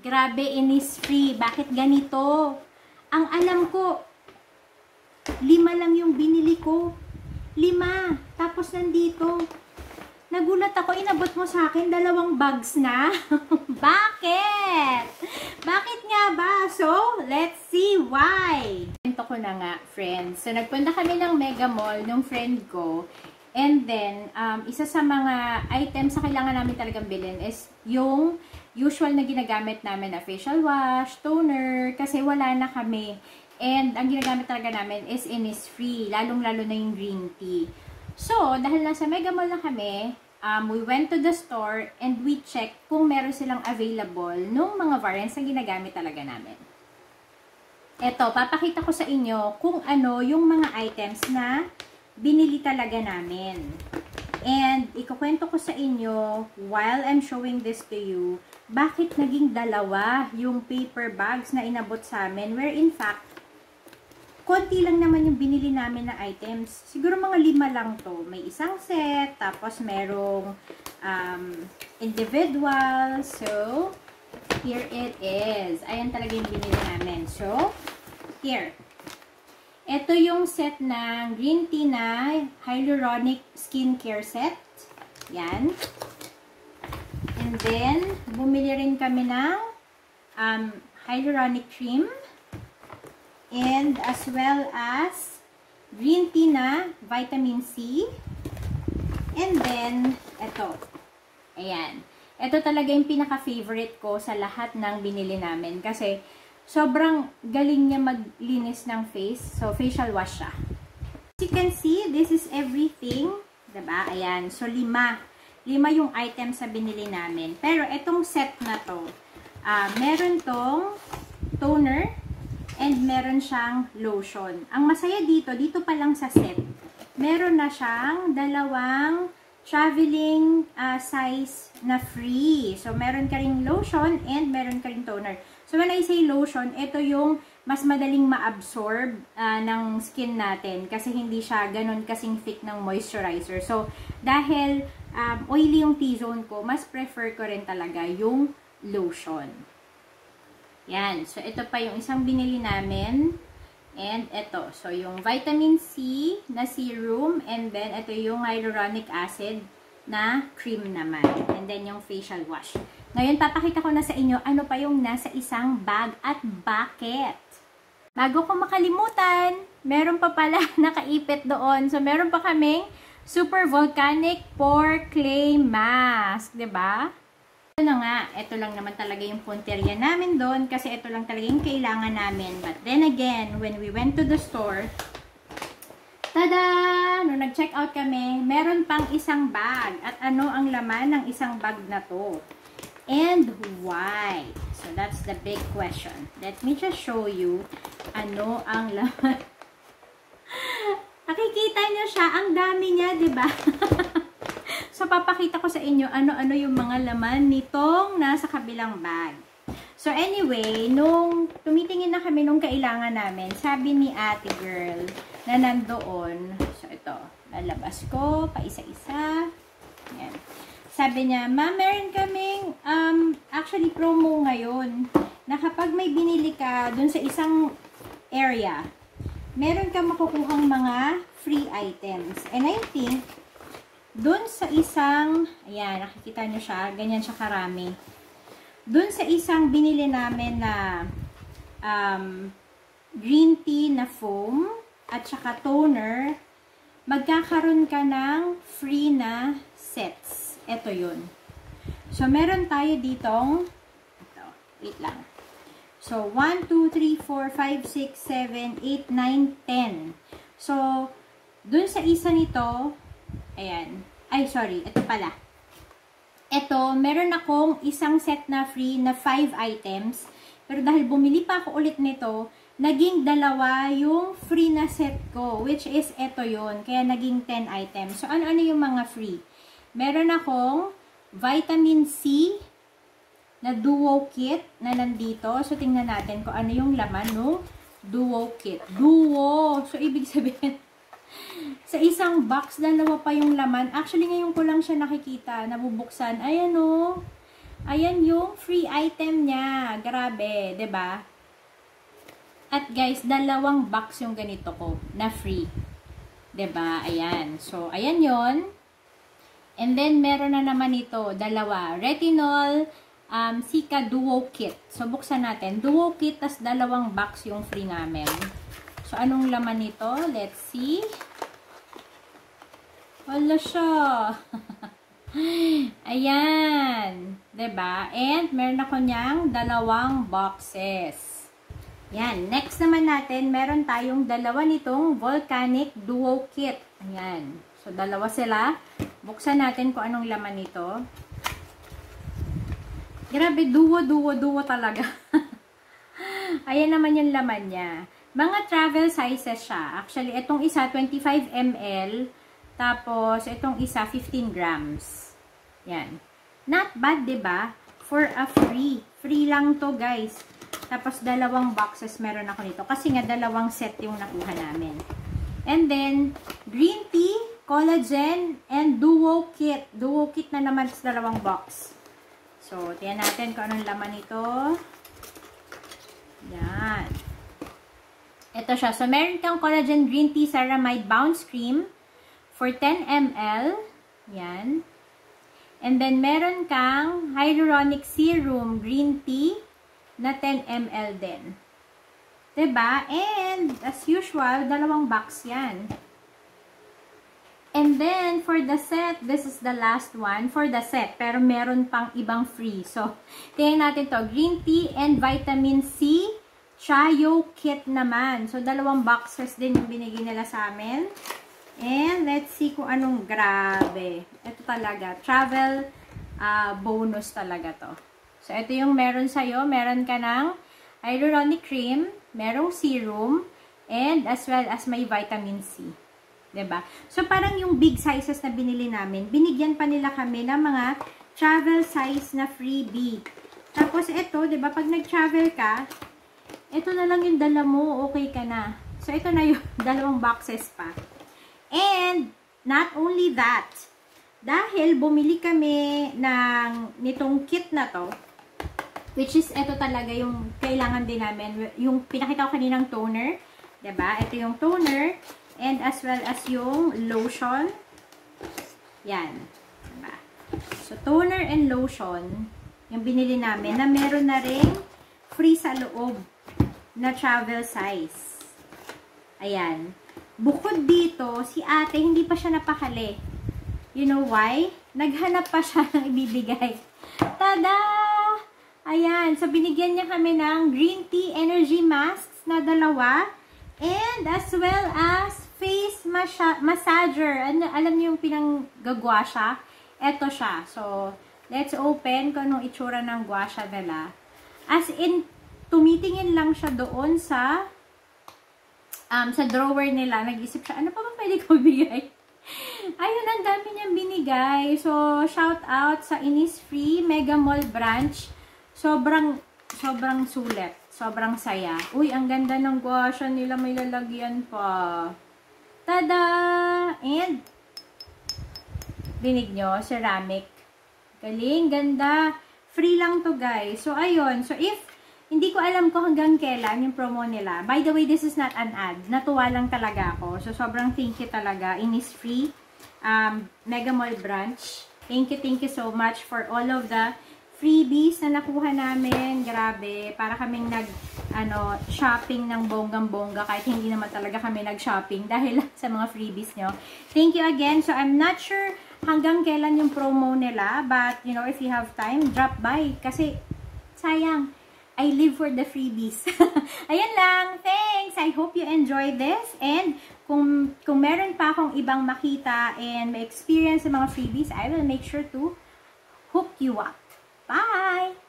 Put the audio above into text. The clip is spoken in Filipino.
Grabe, Innisfree. Bakit ganito? Ang alam ko, 5 lang yung binili ko. 5. Tapos nandito. Nagulat ako, inabot mo sa akin 2 bags na. Bakit? Bakit nga ba? So, let's see why. Ito ko na nga, friends. So, nagpunta kami ng Mega Mall nung friend ko. And then, isa sa mga items na kailangan namin talagang bilhin is yung usual na ginagamit namin na facial wash, toner, kasi wala na kami. And ang ginagamit talaga namin is Innisfree, lalong-lalo na yung green tea. So, dahil nasa Mega Mall na kami, we went to the store and we checked kung meron silang available nung mga variants na ginagamit talaga namin. Eto, papakita ko sa inyo kung ano yung mga items na binili talaga namin. And, ikukwento ko sa inyo, while I'm showing this to you, bakit naging 2 yung paper bags na inabot sa amin, where in fact, konti lang naman yung binili namin na items. Siguro mga 5 lang to. May isang set, tapos merong individual. So, here it is. Ayan talaga yung binili namin. So, here. Ito yung set ng green tea na hyaluronic skincare set. Yan. And then, bumili rin kami ng hyaluronic cream. And as well as green tea na vitamin C. And then, ito. Ayan. Ito talaga yung pinaka-favorite ko sa lahat ng binili namin. Kasi, sobrang galing niya maglinis ng face. So, facial wash siya. As you can see, this is everything. Diba? Ayan. So, 5. 5 yung items sa binili namin. Pero, itong set na to, meron tong toner and meron siyang lotion. Ang masaya dito pa lang sa set, meron na siyang 2 traveling size na free. So, meron ka ring lotion and meron ka ring toner. So, when I say lotion, ito yung mas madaling ma-absorb ng skin natin kasi hindi siya ganun kasing thick ng moisturizer. So, dahil oily yung T-zone ko, mas prefer ko rin talaga yung lotion. Yan. So, ito pa yung isang binili namin. And ito. So, yung vitamin C na serum. And then, ito yung hyaluronic acid na cream naman. And then, yung facial wash. Ngayon, papakita ko na sa inyo ano pa yung nasa isang bag at bakit. Bago ko makalimutan, meron pa pala nakaipit doon. So, meron pa kaming Super Volcanic Pore Clay Mask. Diba? Ito na nga, ito lang naman talaga yung punteriya namin doon kasi ito lang talaga yung kailangan namin. But then again, when we went to the store, tada! Nung nag-check out kami, meron pang isang bag. At ano ang laman ng isang bag na to? And why? So, that's the big question. Let me just show you ano ang laman. Nakikita nyo siya, ang dami niya, diba? So, papakita ko sa inyo ano-ano yung mga laman nitong nasa kabilang bag. So, anyway, nung tumitingin na kami nung kailangan namin, sabi ni ate girl na nandoon. So, ito. Lalabas ko, pa isa-isa. Yan. Sabi niya, ma, meron kaming, actually, promo ngayon, na kapag may binili ka dun sa isang area, meron ka makukuhang mga free items. And I think, dun sa isang, ayan, nakikita nyo siya, ganyan siya karami. Dun sa isang binili namin na green tea na foam at saka toner, magkakaroon ka ng free na sets. Ito yun. So, meron tayo ditong, ito, wait lang. So, 1, 2, 3, 4, 5, 6, 7, 8, 9, 10. So, dun sa isa nito, ayan. Ay, sorry. Ito pala. Ito, meron akong isang set na free na 5 items. Pero dahil bumili pa ako ulit nito, naging 2 yung free na set ko. Which is, ito yun. Kaya naging 10 items. So, ano-ano yung mga free? Meron akong vitamin C na duo kit na nandito. So, tingnan natin kung ano yung laman ng duo kit. Duo! So, ibig sabihin, sa isang box, 2 pa yung laman. Actually, ngayon ko lang siya nakikita, nabubuksan. Ayan o. Ayan yung free item niya. Grabe, 'di ba? At guys, 2 box yung ganito ko na free. 'Di ba? Ayan. So, ayan 'yon. And then, meron na naman ito, 2. Retinol, Cica Duo Kit. So, buksan natin. Duo Kit, tas 2 box yung free namin. So, anong laman nito? Let's see. Wala siya. Ayan. 'Di ba? And, meron ako niyang 2 boxes. Yan. Next naman natin, meron tayong 2 nitong Volcanic Duo Kit. Ayan. So, 2 sila. Buksan natin kung anong laman nito. Grabe, duo talaga. Ayan naman yung laman niya. Mga travel sizes siya. Actually, itong isa, 25 ml. Tapos, itong isa, 15 grams. Yan. Not bad, diba? For a free. Free lang to, guys. Tapos, 2 boxes meron ako nito. Kasi nga, 2 set yung nakuha namin. And then, green tea, collagen, and duo kit. Duo kit na naman sa 2 box. So, tiyan natin kung anong laman nito. Yan. Ito siya. So, meron kang collagen green tea ceramide bounce cream for 10 ml. Yan. And then, meron kang hyaluronic serum green tea na 10 ml din. Diba? And, as usual, 2 box yan. And then, for the set, this is the last one for the set. Pero meron pang ibang free. So, tingnan natin to. Green tea and vitamin C Chayo kit naman. So, 2 boxes din yung binigay nila sa amin. And, let's see kung anong grabe. Ito talaga. Travel bonus talaga to. So, ito yung meron sa'yo. Meron ka ng hyaluronic cream, merong serum, and as well as may vitamin C. 'Di ba? So, parang yung big sizes na binili namin, binigyan pa nila kami ng mga travel size na freebie. Tapos, ito, 'di ba, pag nag-travel ka, ito na lang yung dala mo, okay ka na. So, ito na yung 2 boxes pa. And, not only that, dahil bumili kami nitong kit na to, which is, ito talaga yung kailangan din namin, yung pinakita ko kaninang toner, 'di ba? Ito yung toner, and as well as yung lotion. Yan. Diba? So, toner and lotion, yung binili namin, na meron na rin free sa loob na travel size. Ayan. Bukod dito, si ate, hindi pa siya napakali. You know why? Naghanap pa siya ng ibibigay. Tada! Ayan. So, binigyan niya kami ng green tea energy masks na 2. And as well as face massager. Alam niyo yung pinanggagwa siya? Ito siya. So, let's open kung anong itsura ng gwa siya nila. As in, tumitingin lang siya doon sa drawer nila. Nag-isip siya, ano pa ba pwede ko bigay? Ayun, ang dami niyang binigay. So, shout out sa Innisfree Mega Mall branch. Sobrang sulit. Sobrang saya. Uy, ang ganda ng gouache nila. May lalagyan pa. Tada! And, dinig nyo, ceramic. Galing, ganda. Free lang to, guys. So, ayun. So, if, hindi ko alam ko hanggang kailan yung promo nila. By the way, this is not an ad. Natuwa lang talaga ako. So, sobrang thank you talaga. Innisfree Mega Mall branch. Thank you so much for all of the freebies na nakuha namin. Grabe. Para kaming shopping ng bonggang-bongga kahit hindi naman talaga kami nag-shopping dahil sa mga freebies nyo. Thank you again. So, I'm not sure hanggang kailan yung promo nila. But, you know, if you have time, drop by. Kasi, sayang. I live for the freebies. Ayan lang. Thanks. I hope you enjoyed this. And, kung meron pa akong ibang makita and may experience sa mga freebies, I will make sure to hook you up. Bye!